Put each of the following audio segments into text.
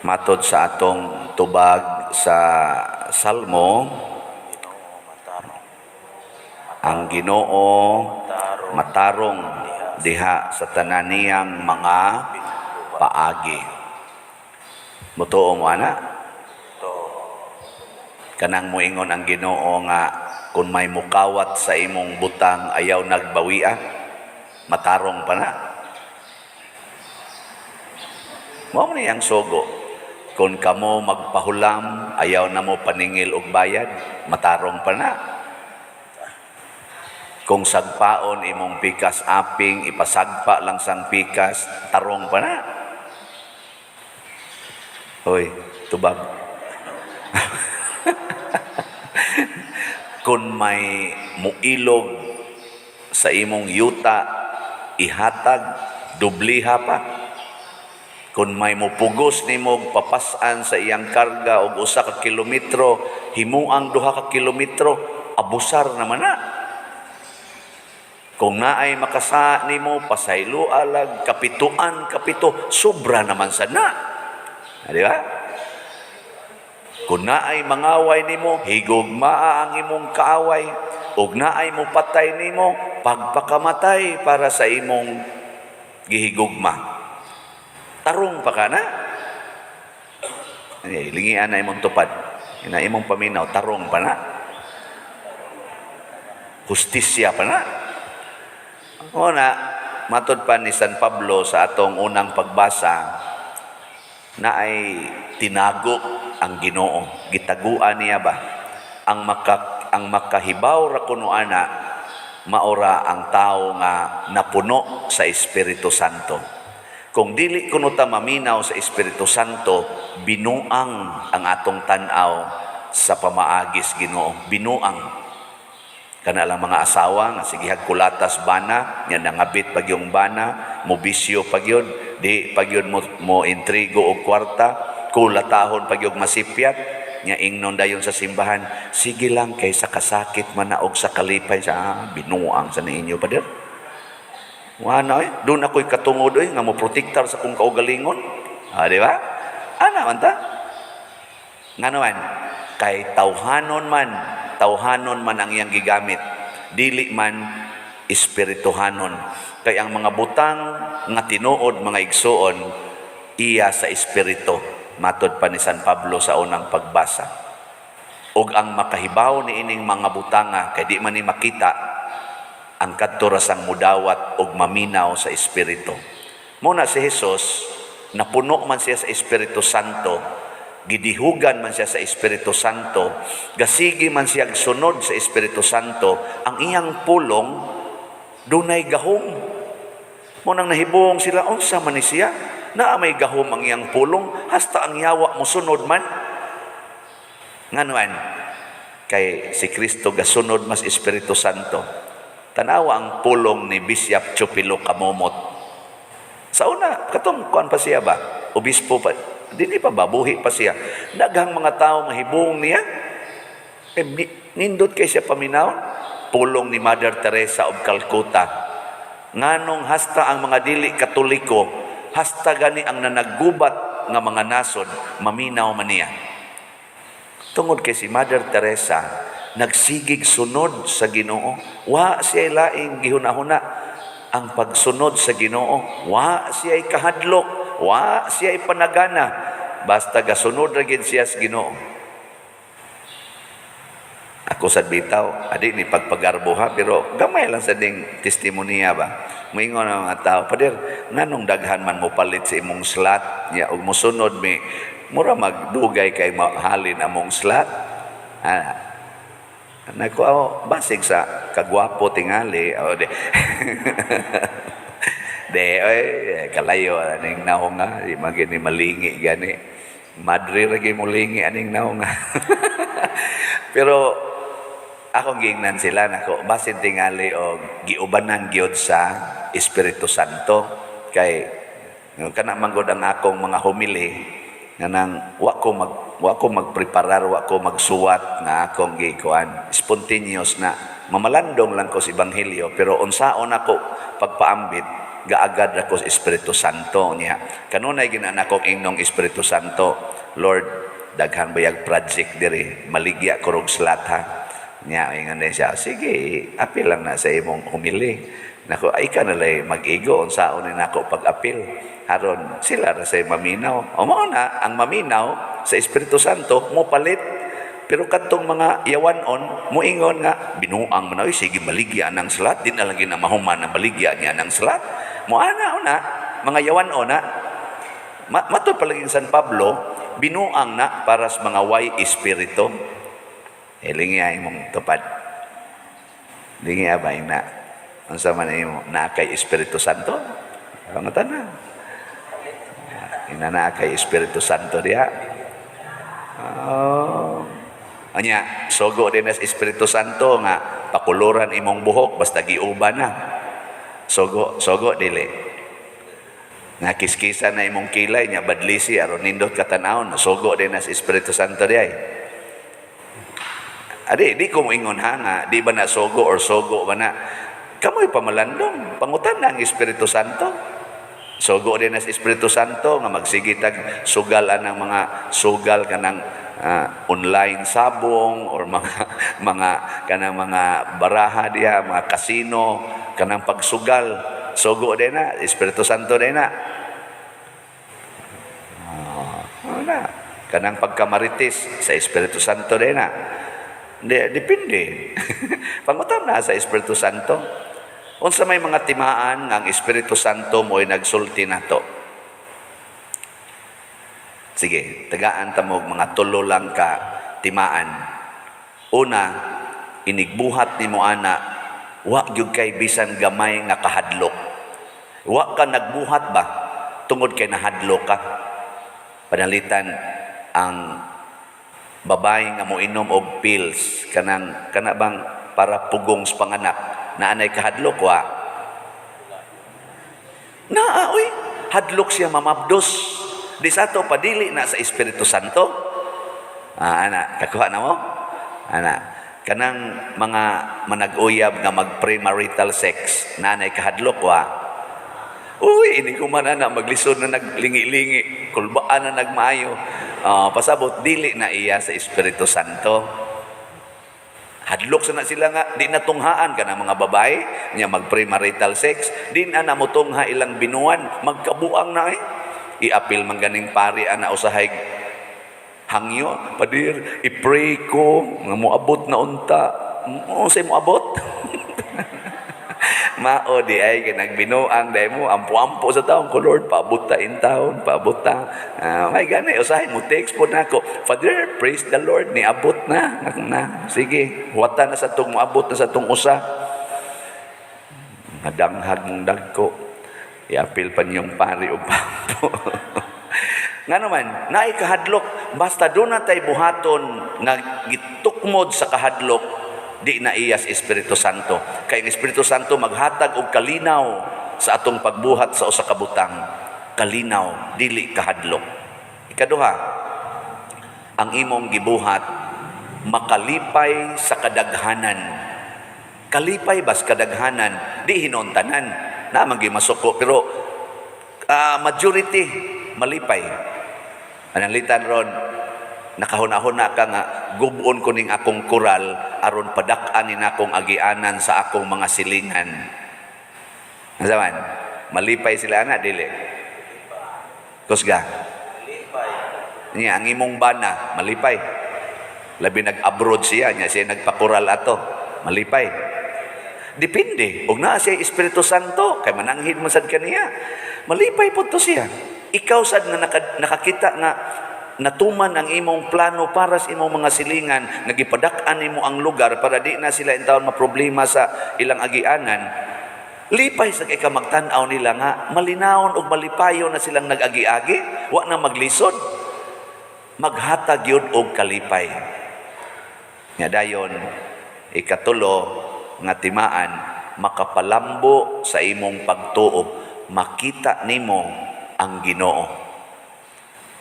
Matod sa atong tubag sa Salmo, ang Ginoo matarong diha sa tanan niyang mga paagi. Mutuo mo ana? Kanang moingon ang Ginoo nga kung may mukawat sa imong butang ayaw nagbawia, matarong pa na. Mao ni ang sugo. Kung kamo magpahulam, ayaw na mo paningil og bayad, matarong pa na. Kung sagpaon imong pikas aping, ipasagpa lang sang pikas, tarong pa na. Hoy, tubag. Kung may muilog sa imong yuta, ihatag, dubliha pa. Kung may mupugos nimo papasan sa iyang karga og 1 ka kilometro, himuang 2 ka kilometro, abusar naman na. Kung naay makasa nimo pasaylo alag kapito, sobra naman sana. Di ba? Kung naay mangaway nimo, higugmaa ang imong kaaway, ug naay mo patay nimo, pagpakamatay para sa imong gihigugma. Tarong pa ka na. Lingian na imong tupad. Ina imong paminaw, tarong pa na. Hustisya pa na. Una, matod pa ni San Pablo sa atong unang pagbasa, na ay tinago ang Ginoo. Gitaguan niya ba? Ang makahibaw ra kuno ana, maora ang tao nga napuno sa Espiritu Santo. Kung dili kuno ta maminaw sa Espiritu Santo, binuang ang atong tan-aw sa pamaagis Ginoo. Binuang. Kana lang mga asawa nga sige kulatas bana, nya nangabit pag yung bana, mobisyo pag yun, di pag yun mo intrigo og kwarta, kulatahon pag yung masipyat, nya ingnon dayon sa simbahan, sige lang kaysa kasakit man na og sa kalipay sa binuang sa ninyo pa der. Wala doon ako'y katungod nga mo protektar sa kong kaugalingon. Di ba? Ana man ta? Nga naman, kay tawhanon man ang iyang gigamit. Dili man espirituhanon. Kay ang mga butang nga tinuod, mga igsuon, iya sa espiritu. Matod pa ni San Pablo sa unang pagbasa. Og ang makahibaw ni ining mga butanga, kay di man ni makita, ang kadtorasang mudawat og maminaw sa Espiritu. Muna si Jesus, napuno man siya sa Espiritu Santo, gidihugan man siya sa Espiritu Santo, gasigi man siya sunod sa Espiritu Santo, ang iyang pulong, dunay gahom. Munang nahibong sila, unsa man ni siya? Na may gahom ang iyang pulong, hasta ang yawa mo sunod man. Nganuan, kay si Kristo gasunod mas Espiritu Santo. Tanawa ang pulong ni Bishop Chupilo Kamomot. Sa una, katong kuan pa siya ba? Obispo pa. Dili pa ba? Buhi pa siya. Daghang mga tao mahibong niya. Nindot kay siya paminaw. Pulong ni Mother Teresa of Calcutta. Nganong hasta ang mga dili katoliko, hasta gani ang nanaggubat nga mga nasod, maminaw man niya. Tungod kay si Mother Teresa, nagsigig sunod sa Ginoo. Wa siya laing gihuna-huna ang pagsunod sa Ginoo. Wa siya kahadlok, wa siya panagana, basta gasunod ra gid siya sa Ginoo. Ako sad bitaw, adi ni pagpagarbo ha, pero gamay lang sa ding testimonya ba. Moingon ang mga tao, pader, nganong daghan man mo palit sa imong slot, ya og mosunod mi, mura magdugay kay mahalin among slot. Nako basig sa kagwapo tingali de kalayo aning naong nga di magini malingi gani madre lagi mo lingi aning naong nga. Pero akong giingnan sila nako basin tingali og giubanan gyud sa Espiritu Santo kay kana manggod ang akong mga humili nga nang wa ko magpreparar, wa ko magsuwat nga akong gikuan. Spontaneous na. Mamalandong lang ko sa Ebanghelyo, pero unsaon ako pagpaambit, gaagad ako sa Espiritu Santo niya. Kanunay ginana kong ingnon Espiritu Santo, Lord, daghan bayag project diri, maligya ko rog slat ha. Niya, ingon din siya, sige, apil lang na sa imong humili. Nako, ay ka nalay mag-igo, unsaon na nako pag-apil. Haron, sila na sa maminaw. O mo na, ang maminaw sa Espiritu Santo, mo palit. Pero katong mga yawanon, muingon nga, binuang mo na, sige, maligya ng salat, din na lang ginamahuman na maligya niya ng salat. Muana na, mga yawanon na, matod palaging San Pablo, binuang na para sa mga way espiritu. Lingi ay mong tupad. Lingi abay na, ang sama na yung na kay Espiritu Santo. Pangatan na. Ina na kay Espiritu Santo diya. Anya, sogo din as Espiritu Santo nga pakuluran imong buhok basta giuban na. Sogo dili. Nga kiskisan na imong kilay nya badlisi aron nindot katanawon, sogo din as Espiritu Santo diay. Adi, di ko moingon ha nga, di ba na sogo or sogo ba na? Kamoy pamalandong, pangutan na ang Espiritu Santo. Sogo din as Espiritu Santo nga magsigitag sugal ng mga sugal kanang online sabong or mga kanang mga baraha diha, mga kasino, kanang pagsugal. Sogo din na, Espiritu Santo din na. Kanang pagkamaritis sa Espiritu Santo din na. Depende. Pangutam na sa Espiritu Santo. Unsa may mga timaan nga ang Espiritu Santo mo'y nagsulti nato. Sige, tagaan ta mo mga tulo lang ka timaan. Una, inigbuhat nimo ana, wa gyud kay bisan gamay nga kahadlok. Wa ka nagbuhat ba tungod kay nahadlok ka. Panalitan ang babae nga moinom og pills kana bang para pugong sa panganak na anay kahadlok wa. Oy, hadlok siya mamabdos. Di sa to padili na sa Espiritu Santo. Ana, kakuha na mo? Ana, kanang mga manag-uyab nga mag-premarital sex, nanay kahadlok wa. Uy, ini ko man na maglisod na naglingi-lingi, kulbaan na nagmaayo. Pasabot dili na iya sa Espiritu Santo. Hadlok sana sila nga, di natunghaan ka ng mga babae niya mag-premarital sex, di na namutungha ilang binuan, magkabuang na iapil man ganing pari ana usahay hangyo padir i-pray ko nga moabot na unta say moabot mao di ay kinagbinuang dai mo ampo-ampo sa taon ko Lord paabot ta in taon paabot ta may gani usahay mo text po nako Father praise the Lord ni abot na sige wata na sa tong moabot na sa tong usa madanghag mong dagko iapil pa niyong pari o pampo. Nga naman, naay kahadlok, basta doon na tayo buhaton nga gitukmod sa kahadlok, di na iyas Espiritu Santo. Kaya ang Espiritu Santo maghatag og kalinaw sa atong pagbuhat sa usa ka butang. Kalinaw, dili kahadlok. Ikaduha, ang imong gibuhat, makalipay sa kadaghanan. Kalipay bas kadaghanan, di hinuntanan. Naman masuko pero majority malipay. Analitan ron nakahuna-huna ka nga gubon ko ning akong kural aron padak-an ni akong agianan sa akong mga silingan. Nasaman? Malipay sila ana dili. Kusga. Malipay. Niya ang imong bana malipay. Labi nag-abroad siya nagpakural ato. Malipay. Depende. Ug naa siya Espiritu Santo kay mananghid man sad kaniya. Malipay pud to siya. Ikaw sad nga nakakita nga natuman ang imong plano para sa imong mga silingan, nagipadak-an nimo ang lugar para di na sila intawon maproblema sa ilang agianan. Lipay sa kay ka magtan-aw nila nga malinawon ug malipayo na silang nag-agi-agi, wa na maglisod. Maghatag yun og kalipay. Nga dayon ikatulo nga timaan makapalambo sa imong pagtuo, makita nimo ang Ginoo.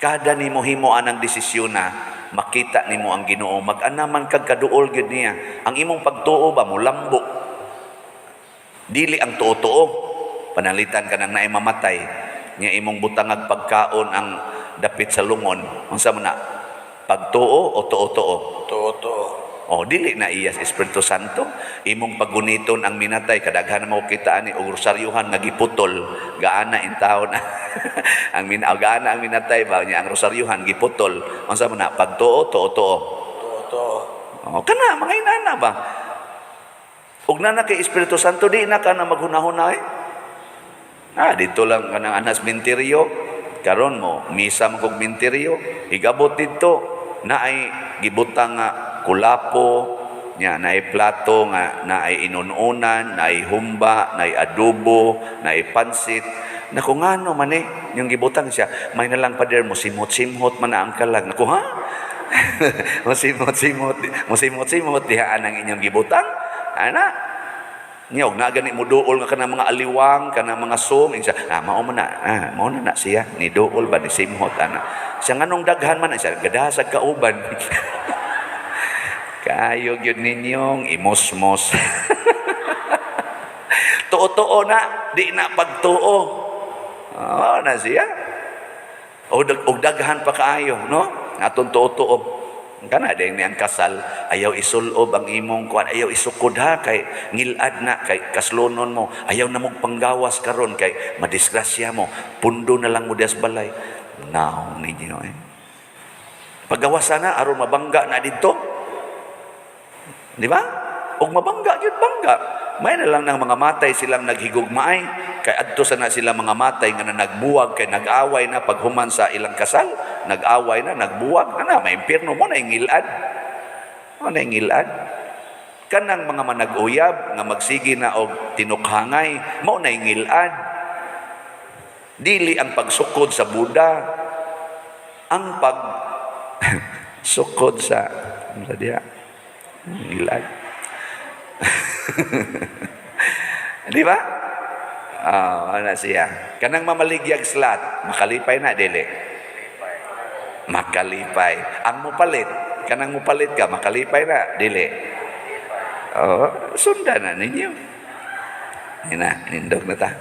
Kada nimo himo anang desisyon na makita nimo ang Ginoo, mag-anaman kag kaduol gyud niya. Ang imong pagtuo ba mulambo. Dili ang tuo-tuo. panalitan ka nang naay mamatay, nga imong butangag pagkaon ang dapit sa lungon, unsa man na? Pagtuo o tuo-tuo? Tuo. O dili na iya sa Espiritu Santo, imong paguniton ang minatay, kadaghan mo kita ani og rosaryuhan nga giputol, gaana in taon gaana ang minatay ba niya ang rosaryuhan giputol, unsa man na? Pagtuo, tuo-tuo? Tuo. O kana mga inana ba? Ug na kay Espiritu Santo di na ka na maghunahunay. Dito lang kanang anas minteryo, karon mo misa mo kog minteryo, igabot dito na ay gibutang nga kulapo nya, na ay plato nga na ay inununan, na ay humba, na ay adobo, na ay pansit. Na kung ano man yung gibutang siya, may nalang pader mo simot-simot man na ang kalag. Naku ha? Musimot-simot dihaan ang inyong gibutang. Ana? Nyog na gani mo duol nga kanang mga aliwang, kanang mga sum, insa. Mao na siya ni duol ba ni simhot ana. Siya nganong daghan man siya gadasag kauban. Kayo gyud ninyong imosmos. Tuo-tuo na, di na pagtuo. Na siya. Og daghan pa kaayo, no? Atong tuo-tuo. Kana din niyang kasal, ayaw isulob ang imong kuan, ayaw isukod ha, kay ngilad na, kay kaslonon mo, ayaw na mong panggawas karon kay madisgrasya mo, pundo na lang mo dias balay. Now, ninyo paggawasan na, aron mabangga na dito. Di ba? Og mabangga, yun bangga. May na lang ng mga matay silang naghigugmaay, kay adto sana sila mga matay nga na nagbuwag, kay nag-away na paghuman sa ilang kasal, nag-away na, nagbuwag, may impyerno mo na ingilad. Mo na ingilad. Kanang mga manag-uyab, nga magsigi na og tinukhangay, mo na ingilad. Dili ang pagsukod sa Buddha, ang sukod sa ingilad. Di ba? Ano siya? Kanang mamaligyag slat, makalipay na, dili? Makalipay. Ang mupalit, kanang mupalit ka, makalipay na, dili? Sundan na ninyo. Nindog na ta.